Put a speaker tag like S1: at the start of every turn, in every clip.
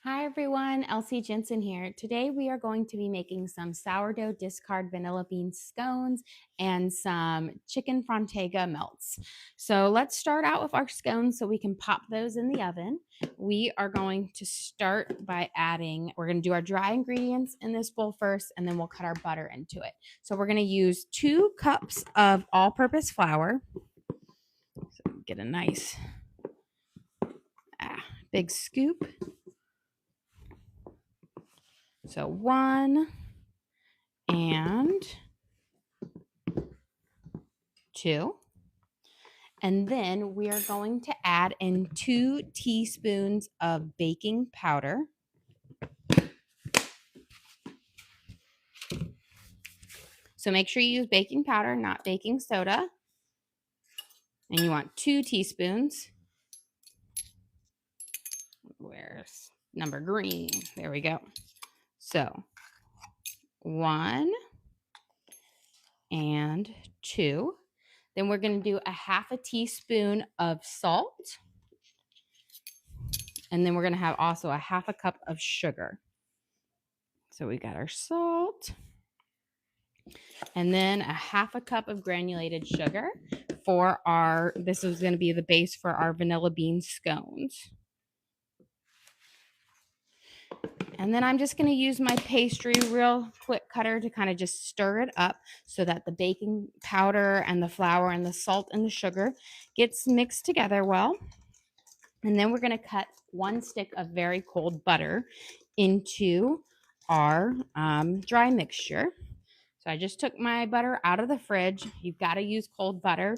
S1: Hi everyone, Elsie Jensen here. Today we are going to be making some sourdough discard vanilla bean scones and some chicken frontega melts. So let's start out with our scones so we can pop those in the oven. We are going to start by we're going to do our dry ingredients in this bowl first, and then we'll cut our butter into it. So we're going to use 2 cups of all-purpose flour. So get a nice big scoop. So 1 and 2. And then we are going to add in 2 teaspoons of baking powder. So make sure you use baking powder, not baking soda. And you want 2 teaspoons. Where's number green? There we go. So 1 and 2. Then we're going to do a half a teaspoon of salt. And then we're going to have also a half a cup of sugar. So we got our salt. And then a half a cup of granulated sugar for this is going to be the base for our vanilla bean scones. And then I'm just going to use my pastry real quick cutter to kind of just stir it up so that the baking powder and the flour and the salt and the sugar gets mixed together well. And then we're going to cut 1 stick of very cold butter into our dry mixture. So I just took my butter out of the fridge. You've got to use cold butter.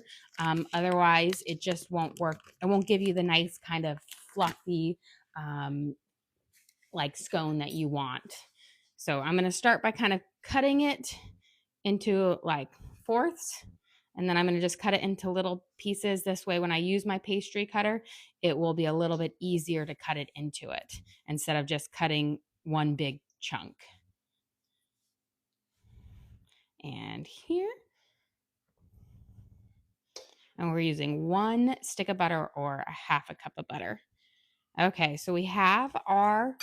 S1: Otherwise, it just won't work. It won't give you the nice kind of fluffy like scone that you want. So I'm going to start by kind of cutting it into like fourths. And then I'm going to just cut it into little pieces. This way, when I use my pastry cutter, it will be a little bit easier to cut it into it instead of just cutting one big chunk. And here. And we're using 1 stick of butter or a half a cup of butter. Okay, so we have our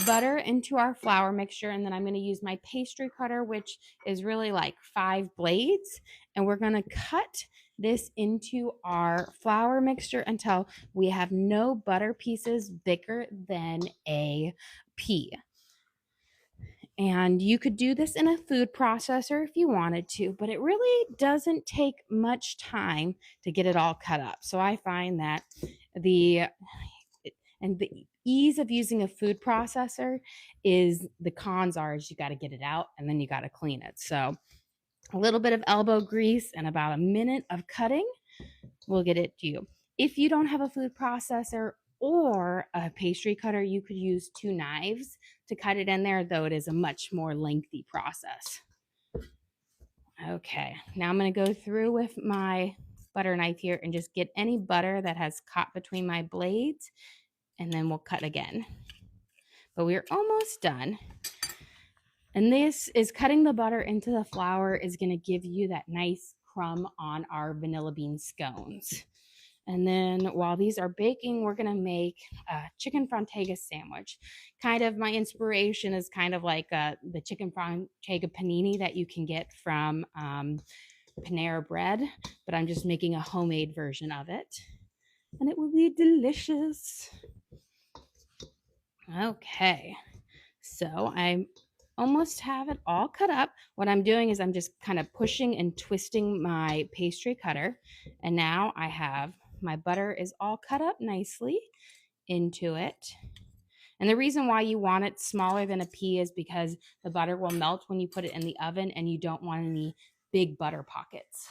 S1: butter into our flour mixture, and then I'm going to use my pastry cutter, which is really like 5 blades, and we're going to cut this into our flour mixture until we have no butter pieces bigger than a pea. And you could do this in a food processor if you wanted to, but it really doesn't take much time to get it all cut up. So I find that the ease of using a food processor is the cons are is you got to get it out and then you got to clean it. So a little bit of elbow grease and about a minute of cutting will get it to you. If you don't have a food processor or a pastry cutter, you could use 2 knives to cut it in there, though it is a much more lengthy process. Okay, now I'm going to go through with my butter knife here and just get any butter that has caught between my blades, and then we'll cut again. But we're almost done. And this is cutting the butter into the flour is going to give you that nice crumb on our vanilla bean scones. And then while these are baking, we're going to make a chicken frontega sandwich. Kind of my inspiration is kind of like the chicken frontega panini that you can get from Panera Bread, but I'm just making a homemade version of it. And it will be delicious. Okay, so I almost have it all cut up. What I'm doing is I'm just kind of pushing and twisting my pastry cutter. And now I have my butter is all cut up nicely into it. And the reason why you want it smaller than a pea is because the butter will melt when you put it in the oven and you don't want any big butter pockets.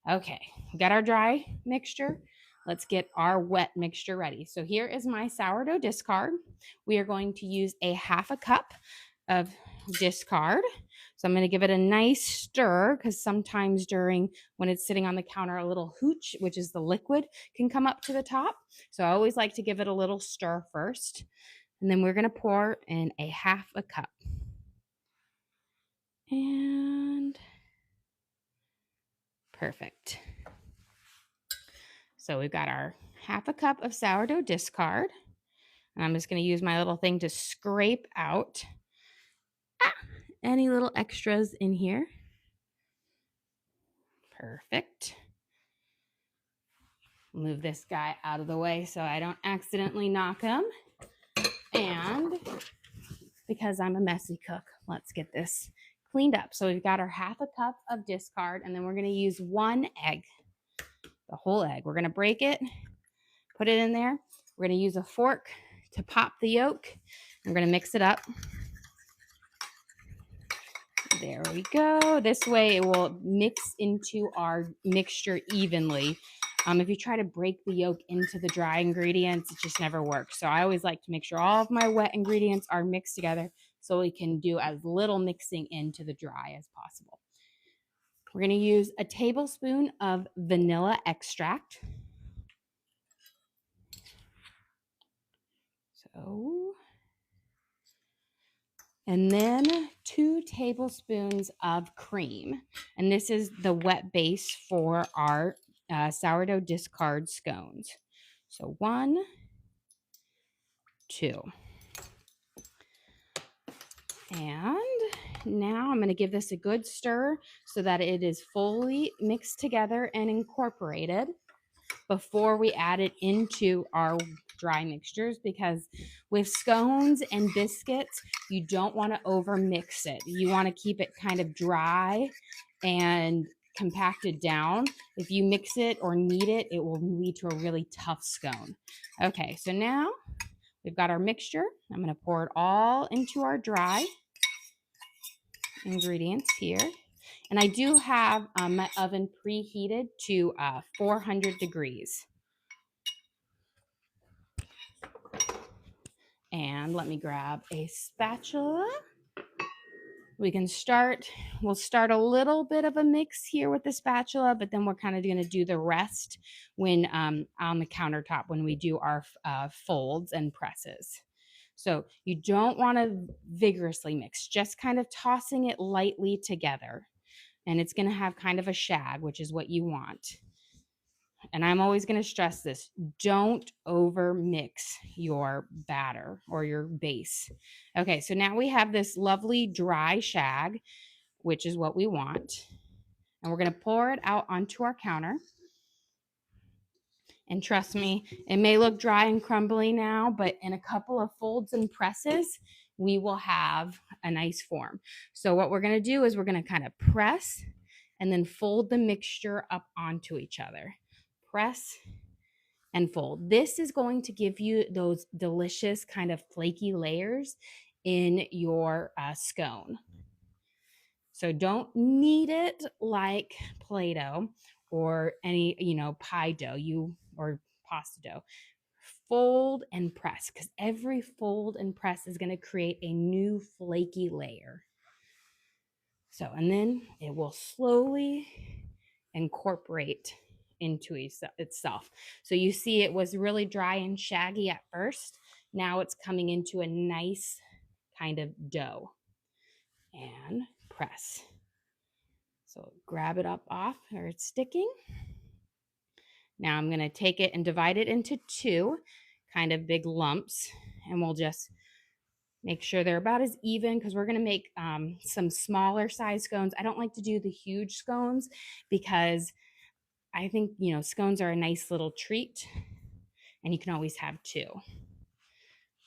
S1: Okay, we got our dry mixture. Let's get our wet mixture ready. So here is my sourdough discard. We are going to use a half a cup of discard. So I'm going to give it a nice stir because sometimes when it's sitting on the counter, a little hooch, which is the liquid, can come up to the top. So I always like to give it a little stir first. And then we're going to pour in a half a cup. And perfect. So we've got our half a cup of sourdough discard. And I'm just going to use my little thing to scrape out any little extras in here. Perfect. Move this guy out of the way so I don't accidentally knock him. And because I'm a messy cook, let's get this cleaned up. So we've got our 1/2 cup of discard, and then we're going to use 1 egg, the whole egg. We're going to break it, put it in there. We're going to use a fork to pop the yolk. I'm going to mix it up. There we go. This way it will mix into our mixture evenly. If you try to break the yolk into the dry ingredients, it just never works. So I always like to make sure all of my wet ingredients are mixed together so we can do as little mixing into the dry as possible. We're going to use a tablespoon of vanilla extract. And then 2 tablespoons of cream. And this is the wet base for our sourdough discard scones. So 1, 2. And now I'm going to give this a good stir so that it is fully mixed together and incorporated before we add it into our dry mixtures, because with scones and biscuits, you don't want to over mix it. You want to keep it kind of dry and compacted down. If you mix it or knead it, it will lead to a really tough scone. Okay, so now we've got our mixture. I'm going to pour it all into our dry ingredients here. And I do have my oven preheated to 400 degrees. And let me grab a spatula. We'll start a little bit of a mix here with the spatula, but then we're kind of going to do the rest when on the countertop when we do our folds and presses. So you don't want to vigorously mix, just kind of tossing it lightly together. And it's going to have kind of a shag, which is what you want. And I'm always going to stress this, don't over mix your batter or your base. Okay, so now we have this lovely dry shag, which is what we want. And we're going to pour it out onto our counter. And trust me, it may look dry and crumbly now, but in a couple of folds and presses, we will have a nice form. So what we're going to do is we're going to kind of press and then fold the mixture up onto each other. Press and fold. This is going to give you those delicious kind of flaky layers in your scone. So don't knead it like Play-Doh or any, pie dough or pasta dough. Fold and press, because every fold and press is going to create a new flaky layer. So, and then it will slowly incorporate into itself. So you see it was really dry and shaggy at first. Now it's coming into a nice kind of dough. And press. So grab it up off or it's sticking. Now I'm going to take it and divide it into 2 kind of big lumps, and we'll just make sure they're about as even, because we're going to make some smaller size scones. I don't like to do the huge scones because I think, scones are a nice little treat, and you can always have 2.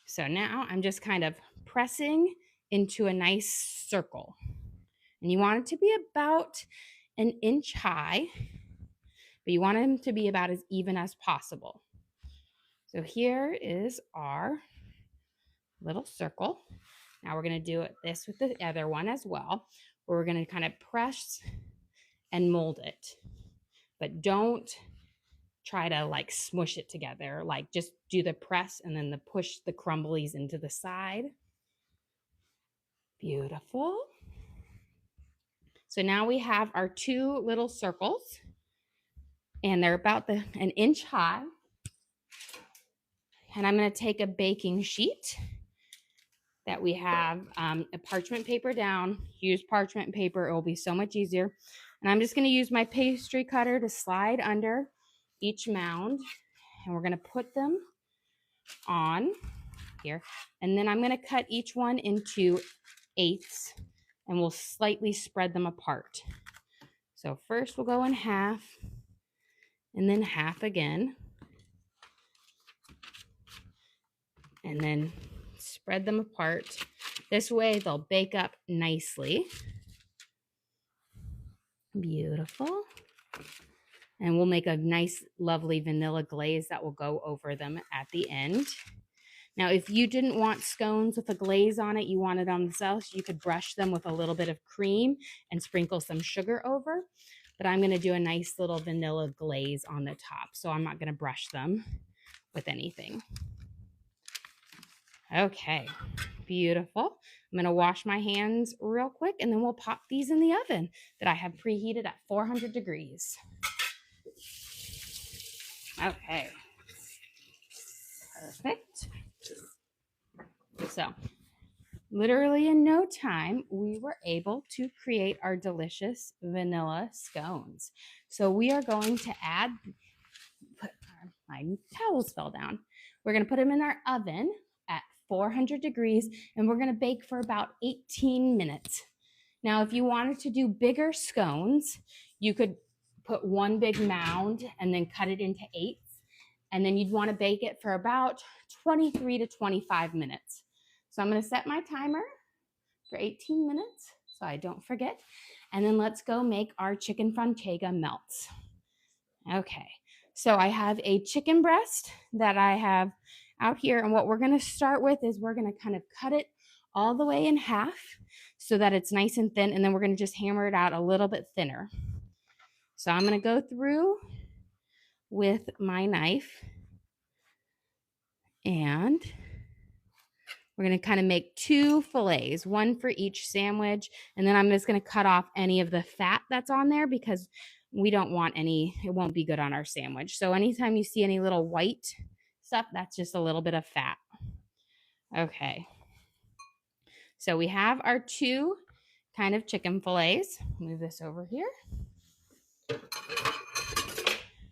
S1: So now I'm just kind of pressing into a nice circle. And you want it to be about 1 inch high, but you want them to be about as even as possible. So here is our little circle. Now we're going to do this with the other one as well, where we're going to kind of press and mold it. But don't try to like smush it together. Like just do the press and then push the crumblies into the side. Beautiful. So now we have our 2 little circles, and they're about 1 inch high. And I'm going to take a baking sheet that we have a parchment paper down. Use parchment paper. It will be so much easier. And I'm just going to use my pastry cutter to slide under each mound. And we're going to put them on here. And then I'm going to cut each one into eighths and we'll slightly spread them apart. So first we'll go in half and then half again. And then spread them apart. This way they'll bake up nicely. Beautiful. And we'll make a nice, lovely vanilla glaze that will go over them at the end. Now, if you didn't want scones with a glaze on it, you wanted on themselves, you could brush them with a little bit of cream and sprinkle some sugar over. But I'm going to do a nice little vanilla glaze on the top, so I'm not going to brush them with anything. Okay, beautiful. I'm going to wash my hands real quick, and then we'll pop these in the oven that I have preheated at 400 degrees. Okay, perfect. So, literally in no time, we were able to create our delicious vanilla scones. So we are going to add, my towels fell down. We're going to put them in our oven at 400 degrees, and we're going to bake for about 18 minutes. Now, if you wanted to do bigger scones, you could put one big mound and then cut it into eighths, and then you'd want to bake it for about 23 to 25 minutes. So I'm going to set my timer for 18 minutes so I don't forget. And then let's go make our chicken frontega melts. Okay, so I have a chicken breast that I have out here. And what we're going to start with is we're going to kind of cut it all the way in half so that it's nice and thin. And then we're going to just hammer it out a little bit thinner. So I'm going to go through with my knife and we're going to kind of make 2 fillets, one for each sandwich. And then I'm just going to cut off any of the fat that's on there because we don't want any, it won't be good on our sandwich. So anytime you see any little white stuff, that's just a little bit of fat. Okay. So we have our 2 kind of chicken fillets. Move this over here.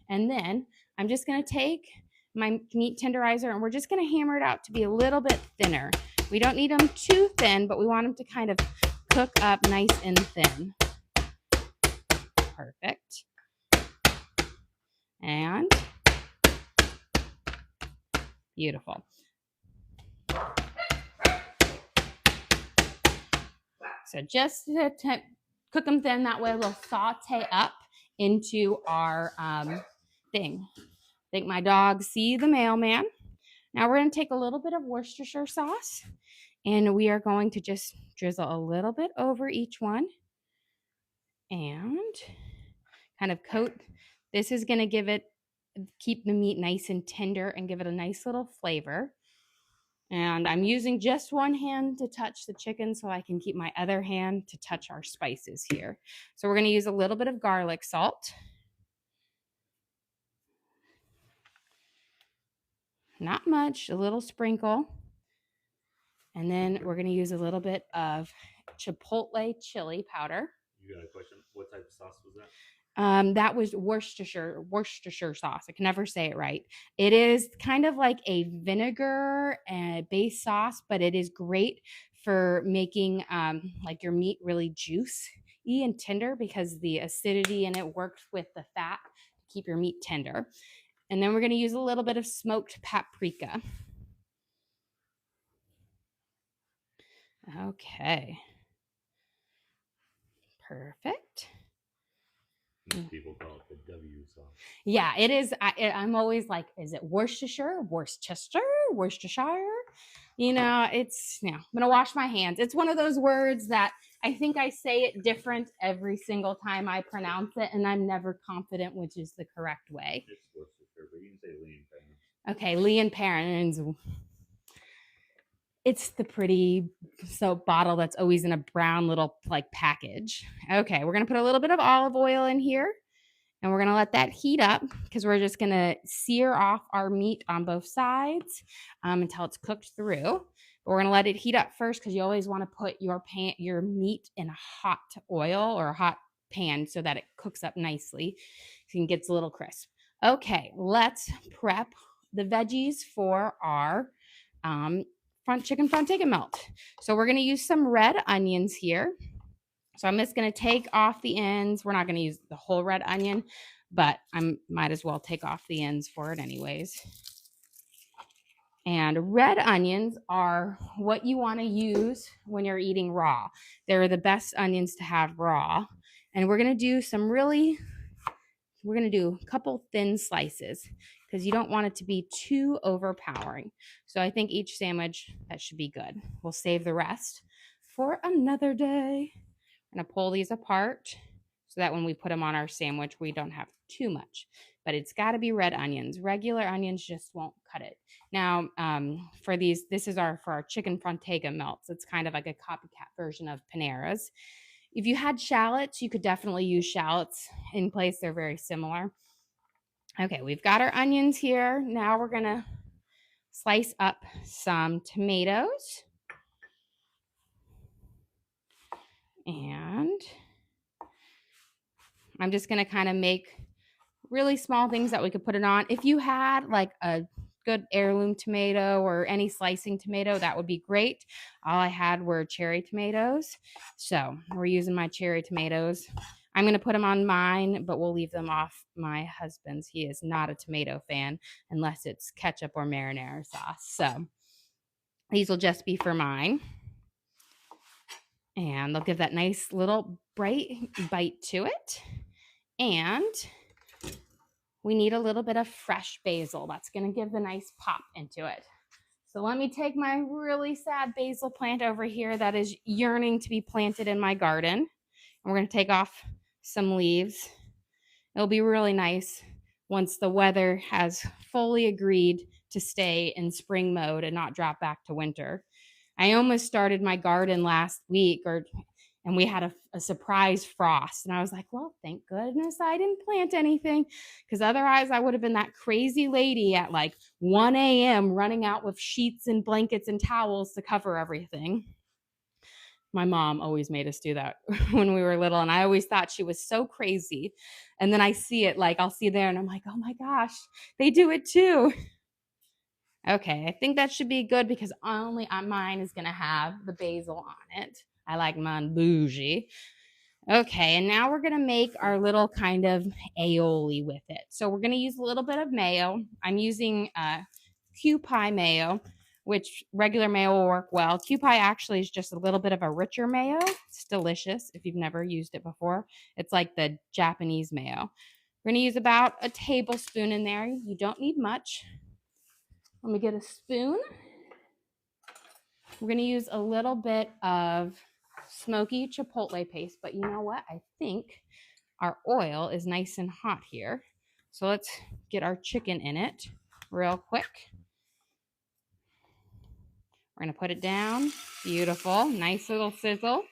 S1: And then I'm just going to take my meat tenderizer and we're just going to hammer it out to be a little bit thinner. We don't need them too thin, but we want them to kind of cook up nice and thin. Perfect. And beautiful. So just to cook them thin, that way they'll saute up into our thing. I think my dog see the mailman. Now we're going to take a little bit of Worcestershire sauce and we are going to just drizzle a little bit over each one and kind of coat. This is going to keep the meat nice and tender and give it a nice little flavor. And I'm using just one hand to touch the chicken so I can keep my other hand to touch our spices here. So we're going to use a little bit of garlic salt. Not much, a little sprinkle. And then we're going to use a little bit of Chipotle chili powder.
S2: You got a question? What type of sauce was that?
S1: That was Worcestershire sauce. I can never say it right. It is kind of like a vinegar based sauce, but it is great for making like your meat really juicy and tender because the acidity in it works with the fat to keep your meat tender. And then we're going to use a little bit of smoked paprika. Okay. Perfect.
S2: People call it the W sauce.
S1: Yeah, it is. I'm always like, is it Worcestershire? You know, I'm going to wash my hands. It's one of those words that I think I say it different every single time I pronounce it, and I'm never confident which is the correct way.
S2: It's Worcestershire, but you can say Lee and Perrin.
S1: Okay, Lee and Perrin. It's the pretty soap bottle that's always in a brown little like package. Okay, we're going to put a little bit of olive oil in here. And we're going to let that heat up because we're just going to sear off our meat on both sides until it's cooked through. But we're going to let it heat up first because you always want to put your meat in a hot oil or a hot pan so that it cooks up nicely and gets a little crisp. Okay, let's prep the veggies for our chicken frontega melt. So we're going to use some red onions here. So I'm just going to take off the ends. We're not going to use the whole red onion, but I might as well take off the ends for it anyways. And red onions are what you want to use when you're eating raw. They're the best onions to have raw. And we're going to do a couple thin slices because you don't want it to be too overpowering. So I think each sandwich, that should be good. We'll save the rest for another day. I'm going to pull these apart so that when we put them on our sandwich, we don't have too much. But it's got to be red onions. Regular onions just won't cut it. Now, for these, this is for our chicken frontega melts. It's kind of like a copycat version of Panera's. If you had shallots, you could definitely use shallots in place. They're very similar. Okay, we've got our onions here. Now we're going to slice up some tomatoes. And I'm just going to kind of make really small things that we could put it on. If you had like a good heirloom tomato or any slicing tomato, that would be great. All I had were cherry tomatoes. So we're using my cherry tomatoes. I'm going to put them on mine, but we'll leave them off my husband's. He is not a tomato fan unless it's ketchup or marinara sauce. So these will just be for mine. And they'll give that nice little bright bite to it. And we need a little bit of fresh basil. That's going to give the nice pop into it. So let me take my really sad basil plant over here that is yearning to be planted in my garden. And we're going to take off some leaves. It'll be really nice once the weather has fully agreed to stay in spring mode and not drop back to winter. I almost started my garden last week and we had a surprise frost. And I was like, well, thank goodness I didn't plant anything because otherwise I would have been that crazy lady at like 1 a.m. running out with sheets and blankets and towels to cover everything. My mom always made us do that when we were little. And I always thought she was so crazy. And then I see it, like I'll see there and I'm like, oh my gosh, they do it too. Okay, I think that should be good because only mine is going to have the basil on it. I like mine bougie. Okay, and now we're going to make our little kind of aioli with it. So we're going to use a little bit of mayo. I'm using Kewpie mayo, which regular mayo will work well. Kewpie actually is just a little bit of a richer mayo. It's delicious if you've never used it before. It's like the Japanese mayo. We're going to use about a tablespoon in there. You don't need much. Let me get a spoon. We're going to use a little bit of smoky chipotle paste, but you know what? I think our oil is nice and hot here. So let's get our chicken in it real quick. We're going to put it down. Beautiful. Nice little sizzle.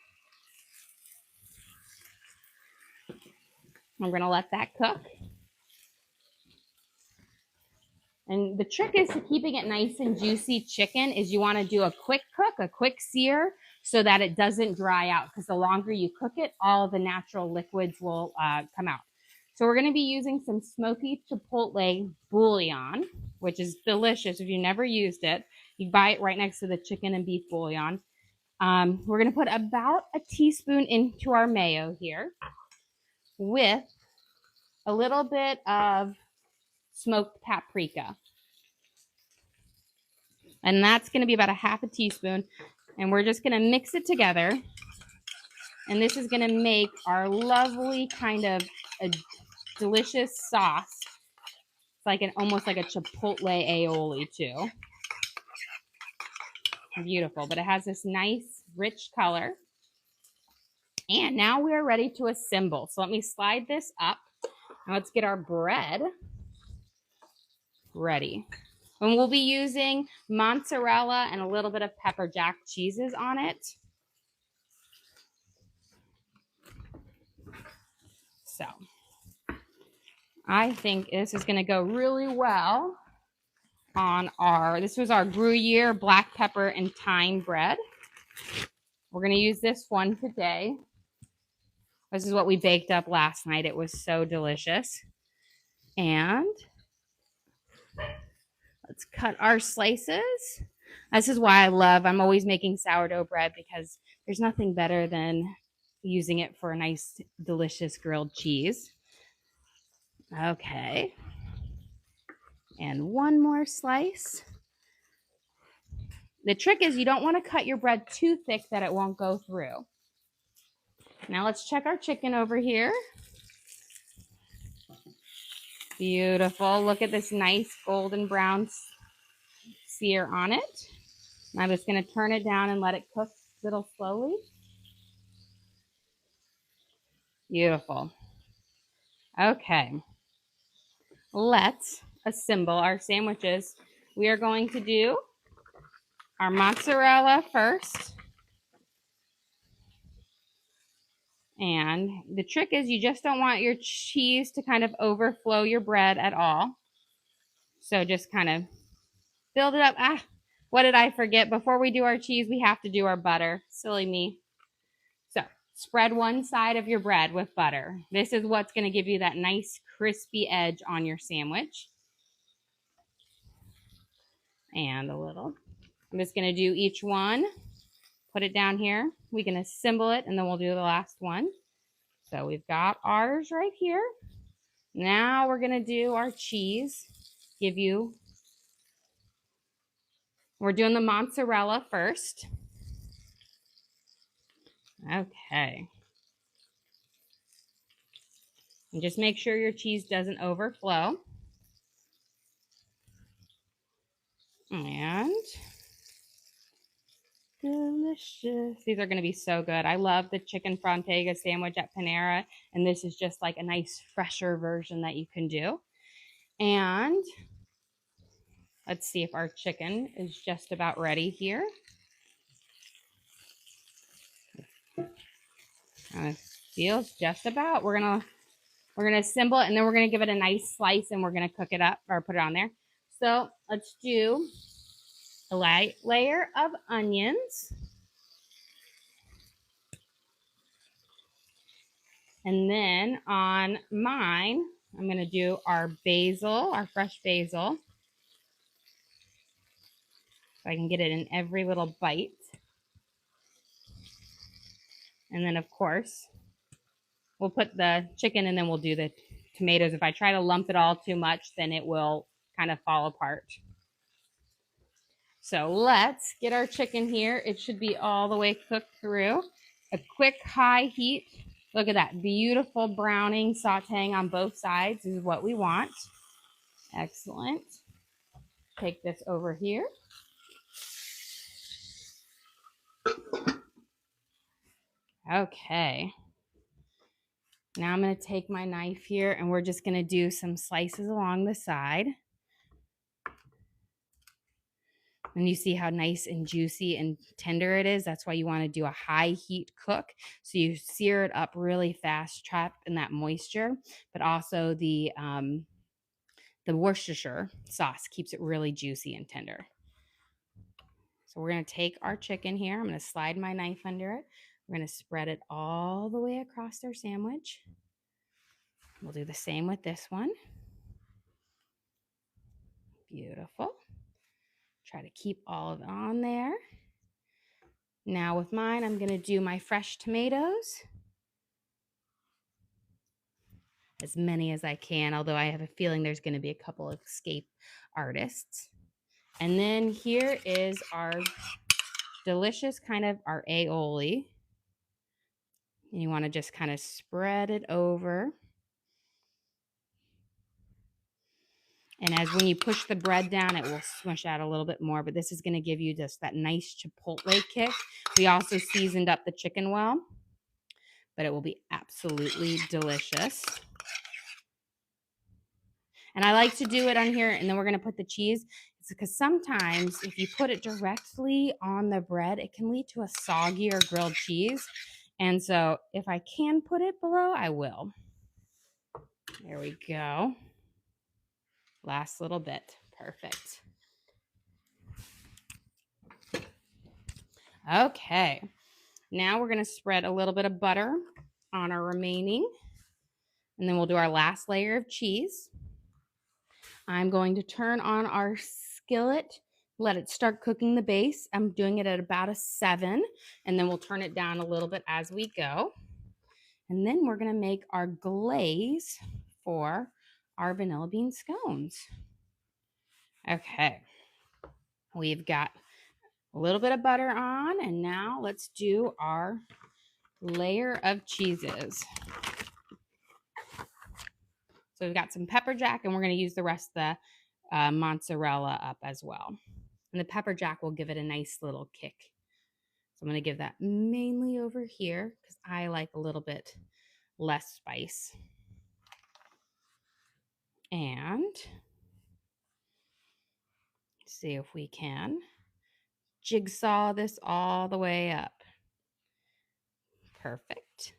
S1: We're going to let that cook. And the trick is to keeping it nice and juicy chicken is you want to do a quick cook, a quick sear, so that it doesn't dry out. Because the longer you cook it, all of the natural liquids will come out. So we're going to be using some smoky chipotle bouillon, which is delicious. If you never used it, you buy it right next to the chicken and beef bouillon. We're going to put about a teaspoon into our mayo here with a little bit of smoked paprika. And that's going to be about a half a teaspoon. And we're just going to mix it together. And this is going to make our lovely kind of a delicious sauce. It's like almost like a chipotle aioli too. Beautiful. But it has this nice rich color. And now we are ready to assemble. So let me slide this up. Now let's get our bread ready. And we'll be using mozzarella and a little bit of pepper jack cheeses on it. So I think this is going to go really well on this was our gruyere black pepper and thyme bread. We're going to use this one today. This is what we baked up last night. It was so delicious. And let's cut our slices. This is why I'm always making sourdough bread, because there's nothing better than using it for a nice, delicious grilled cheese. Okay. And one more slice. The trick is you don't want to cut your bread too thick that it won't go through. Now let's check our chicken over here. Beautiful. Look at this nice golden brown sear on it. I'm just going to turn it down and let it cook a little slowly. Beautiful. Okay. Let's assemble our sandwiches. We are going to do our mozzarella first. And the trick is you just don't want your cheese to kind of overflow your bread at all. So just kind of build it up. What did I forget? Before we do our cheese, we have to do our butter. Silly me. So spread one side of your bread with butter. This is what's going to give you that nice crispy edge on your sandwich. And a little. I'm just going to do each one. Put it down here. We can assemble it, and then we'll do the last one. So we've got ours right here. Now we're going to do our cheese. We're doing the mozzarella first. Okay. And just make sure your cheese doesn't overflow. And delicious. These are going to be so good. I love the chicken frontega sandwich at Panera, and this is just like a nice fresher version that you can do. And let's see if our chicken is just about ready here. Feels just about. We're gonna assemble it, and then we're gonna give it a nice slice, and we're gonna cook it up or put it on there. So let's do a light layer of onions. And then on mine, I'm going to do our basil, our fresh basil. So I can get it in every little bite. And then, of course, we'll put the chicken and then we'll do the tomatoes. If I try to lump it all too much, then it will kind of fall apart. So let's get our chicken here. It should be all the way cooked through. A quick high heat. Look at that beautiful browning, sauteing on both sides is what we want. Excellent. Take this over here. Okay. Now I'm going to take my knife here, and we're just going to do some slices along the side. And you see how nice and juicy and tender it is. That's why you want to do a high heat cook. So you sear it up really fast, trap in that moisture, but also the Worcestershire sauce keeps it really juicy and tender. So we're going to take our chicken here. I'm going to slide my knife under it. We're going to spread it all the way across our sandwich. We'll do the same with this one. Beautiful. Try to keep all of it on there. Now with mine, I'm going to do my fresh tomatoes. As many as I can, although I have a feeling there's going to be a couple of escape artists. And then here is our delicious kind of our aioli. And you want to just kind of spread it over. And as when you push the bread down, it will smush out a little bit more. But this is going to give you just that nice Chipotle kick. We also seasoned up the chicken well. But it will be absolutely delicious. And I like to do it on here, and then we're going to put the cheese. It's because sometimes if you put it directly on the bread, it can lead to a soggier grilled cheese. And so if I can put it below, I will. There we go. Last little bit. Perfect. Okay. Now we're going to spread a little bit of butter on our remaining. And then we'll do our last layer of cheese. I'm going to turn on our skillet Let it start cooking the base. I'm doing it at about a 7, and then we'll turn it down a little bit as we go. And then we're going to make our glaze for our vanilla bean scones. Okay. We've got a little bit of butter on, and now let's do our layer of cheeses. So we've got some pepper jack, and we're going to use the rest of the mozzarella up as well. And the pepper jack will give it a nice little kick. So I'm going to give that mainly over here because I like a little bit less spice. And see if we can jigsaw this all the way up. Perfect.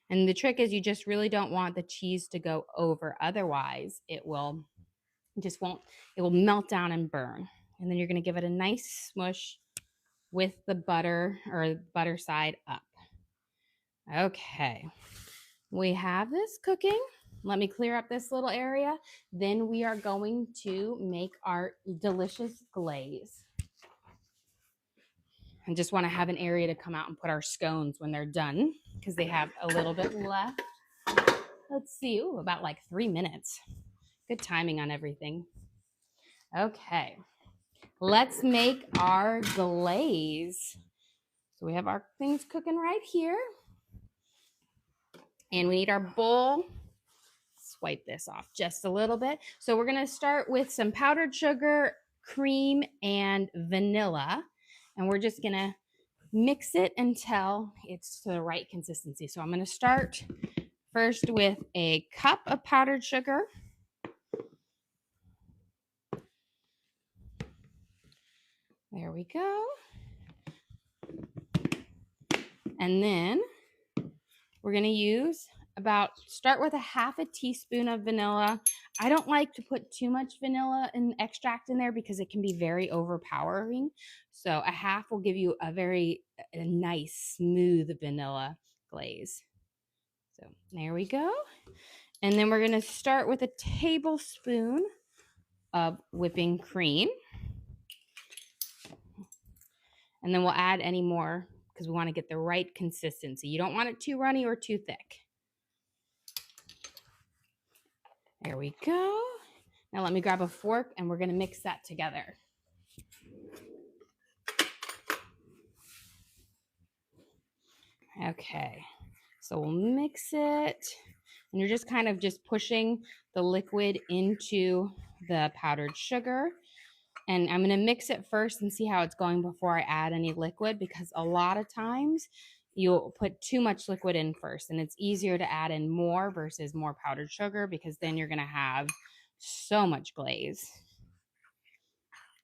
S1: And the trick is you just really don't want the cheese to go over. Otherwise, it will melt down and burn. And then you're going to give it a nice smush with the butter or butter side up. Okay. We have this cooking. Let me clear up this little area. Then we are going to make our delicious glaze. I just want to have an area to come out and put our scones when they're done because they have a little bit left. Let's see, about like 3 minutes. Good timing on everything. Okay, let's make our glaze. So we have our things cooking right here. And we need our bowl. Swipe this off just a little bit. So we're going to start with some powdered sugar, cream, and vanilla. And we're just going to mix it until it's to the right consistency. So I'm going to start first with a cup of powdered sugar. There we go. And then we're going to start with a half a teaspoon of vanilla. I don't like to put too much vanilla and extract in there because it can be very overpowering. So a half will give you a nice, smooth vanilla glaze. So there we go. And then we're going to start with a tablespoon of whipping cream. And then we'll add any more because we want to get the right consistency. You don't want it too runny or too thick. There we go. Now let me grab a fork and we're going to mix that together. Okay, so we'll mix it. And you're just kind of just pushing the liquid into the powdered sugar. And I'm going to mix it first and see how it's going before I add any liquid, because a lot of times you'll put too much liquid in first, and it's easier to add in more versus more powdered sugar because then you're going to have so much glaze.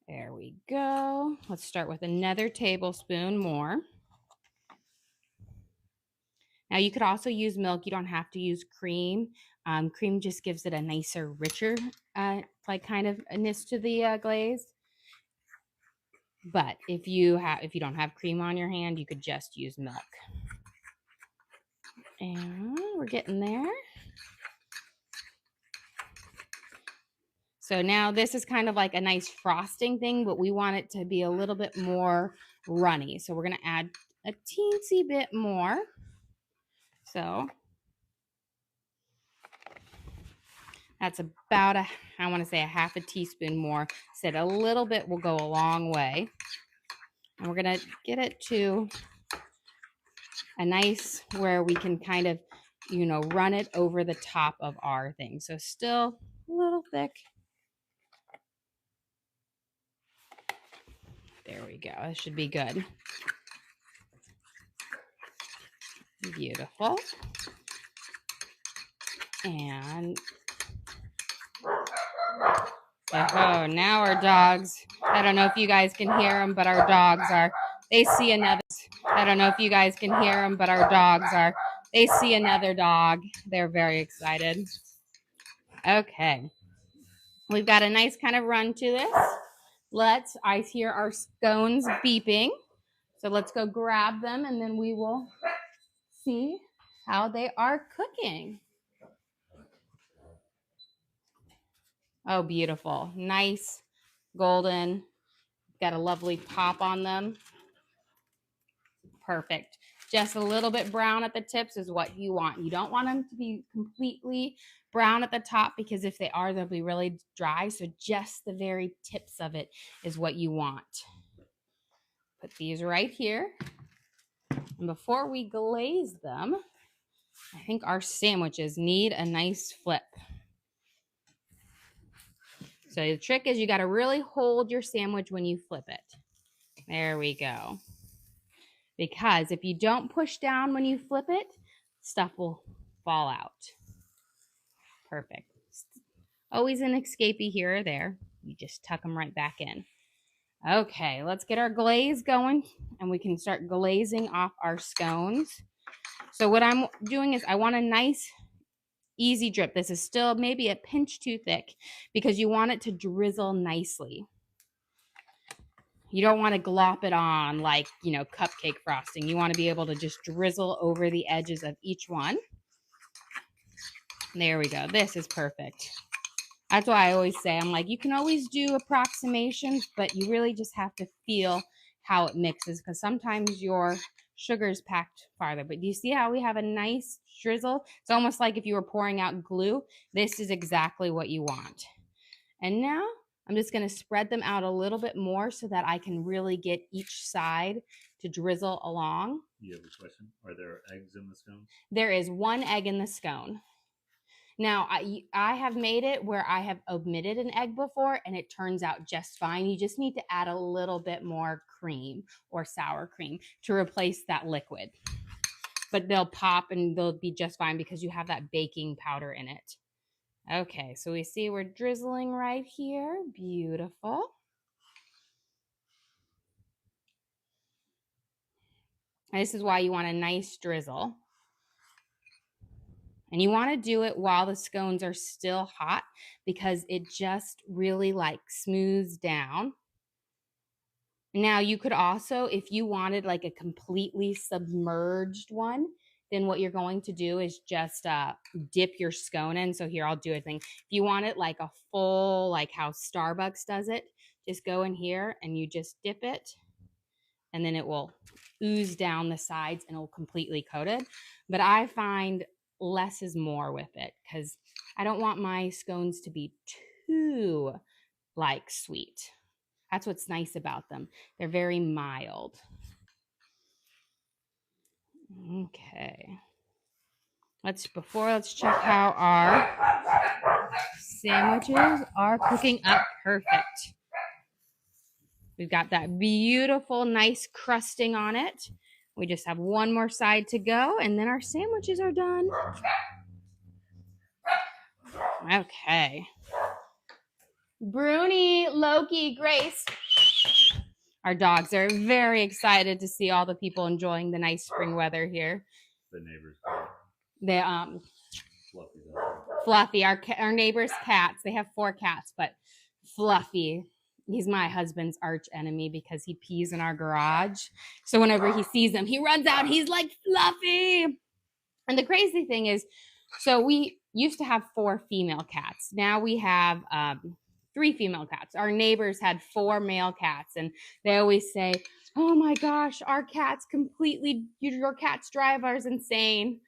S1: There we go. Let's start with another tablespoon more. Now you could also use milk. You don't have to use cream. Cream just gives it a nicer, richer, kind of ness to the glaze. But if you don't have cream on your hand, you could just use milk. And we're getting there. So now this is kind of like a nice frosting thing, but we want it to be a little bit more runny. So we're going to add a teensy bit more. So that's about I want to say a half a teaspoon more. Said a little bit will go a long way. And we're going to get it to a nice where we can kind of, run it over the top of our thing. So still a little thick. There we go. That should be good. Beautiful. And oh, now our dogs, I don't know if you guys can hear them, but our dogs they see another. I don't know if you guys can hear them, but our dogs they see another dog. They're very excited. Okay. We've got a nice kind of run to this. I hear our scones beeping. So let's go grab them and then we will see how they are cooking. Oh, beautiful. Nice golden got a lovely pop on them. Perfect. Just a little bit brown at the tips is what you want. You don't want them to be completely brown at the top because if they are, they'll be really dry. So just the very tips of it is what you want. Put these right here. And before we glaze them, I think our sandwiches need a nice flip. So the trick is you got to really hold your sandwich when you flip it. There we go. Because if you don't push down when you flip it, stuff will fall out. Perfect. Always an escapee here or there. You just tuck them right back in. Okay, let's get our glaze going and we can start glazing off our scones. So what I'm doing is I want a nice easy drip. This is still maybe a pinch too thick because you want it to drizzle nicely. You don't want to glop it on like, cupcake frosting. You want to be able to just drizzle over the edges of each one. There we go. This is perfect. That's why I always say, I'm like, you can always do approximations, but you really just have to feel how it mixes because sometimes your sugar is packed farther. But do you see how we have a nice drizzle? It's almost like if you were pouring out glue. This is exactly what you want. And now I'm just going to spread them out a little bit more so that I can really get each side to drizzle along.
S2: You have a question? Are there eggs in the scone?
S1: There is 1 egg in the scone. Now, I have made it where I have omitted an egg before, and it turns out just fine. You just need to add a little bit more cream or sour cream to replace that liquid. But they'll pop and they'll be just fine because you have that baking powder in it. Okay, so we see we're drizzling right here. Beautiful. And this is why you want a nice drizzle. And you want to do it while the scones are still hot because it just really smooths down. Now you could also, if you wanted like a completely submerged one, then what you're going to do is just dip your scone in. So here, I'll do a thing. If you want it like a full, like how Starbucks does it, just go in here and you just dip it. And then it will ooze down the sides and it will completely coat it. But I find less is more with it because I don't want my scones to be too sweet. That's what's nice about them. They're very mild. Okay. Let's check how our sandwiches are cooking up perfect. We've got that beautiful, nice crusting on it. We just have one more side to go, and then our sandwiches are done. Okay. Bruni, Loki, Grace. Our dogs are very excited to see all the people enjoying the nice spring weather here.
S2: The neighbors.
S1: Fluffy, our neighbor's cats. They have 4 cats, but Fluffy, he's my husband's arch enemy because he pees in our garage. So whenever he sees them, he runs out. He's like, Fluffy. And the crazy thing is, so we used to have 4 female cats. Now we have 3 female cats. Our neighbors had 4 male cats, and they always say, oh my gosh, your cats drive ours insane.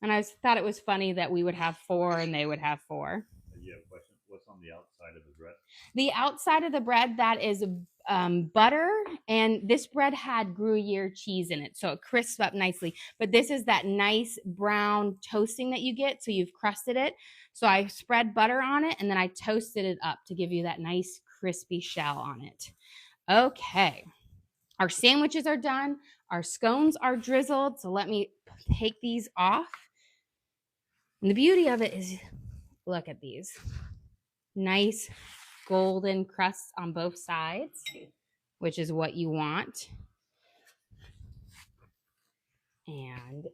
S1: And I thought it was funny that we would have 4 and they would have 4.
S2: You have a question? What's on the outside of the bread?
S1: The outside of the bread, that is butter, and this bread had Gruyere cheese in it, so it crisps up nicely. But this is that nice brown toasting that you get, so you've crusted it. So I spread butter on it, and then I toasted it up to give you that nice crispy shell on it. Okay, our sandwiches are done. Our scones are drizzled, so let me take these off. And the beauty of it is, look at these. Nice golden crusts on both sides, which is what you want. And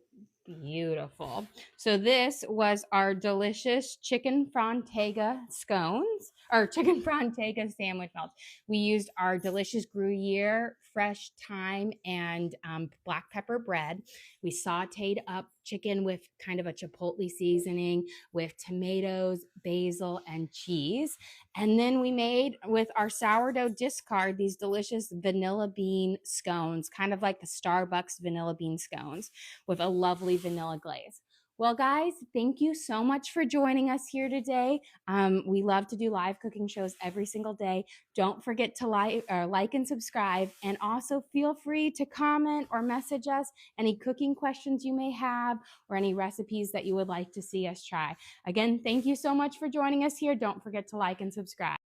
S1: beautiful. So this was our delicious chicken frontega scones. or chicken frontega sandwich melts. We used our delicious gruyere, fresh thyme, and black pepper bread. We sauteed up chicken with kind of a chipotle seasoning with tomatoes, basil, and cheese. And then we made with our sourdough discard these delicious vanilla bean scones, kind of like the Starbucks vanilla bean scones with a lovely vanilla glaze. Well, guys, thank you so much for joining us here today. We love to do live cooking shows every single day. Don't forget to like and subscribe, and also feel free to comment or message us any cooking questions you may have or any recipes that you would like to see us try. Again, thank you so much for joining us here. Don't forget to like and subscribe.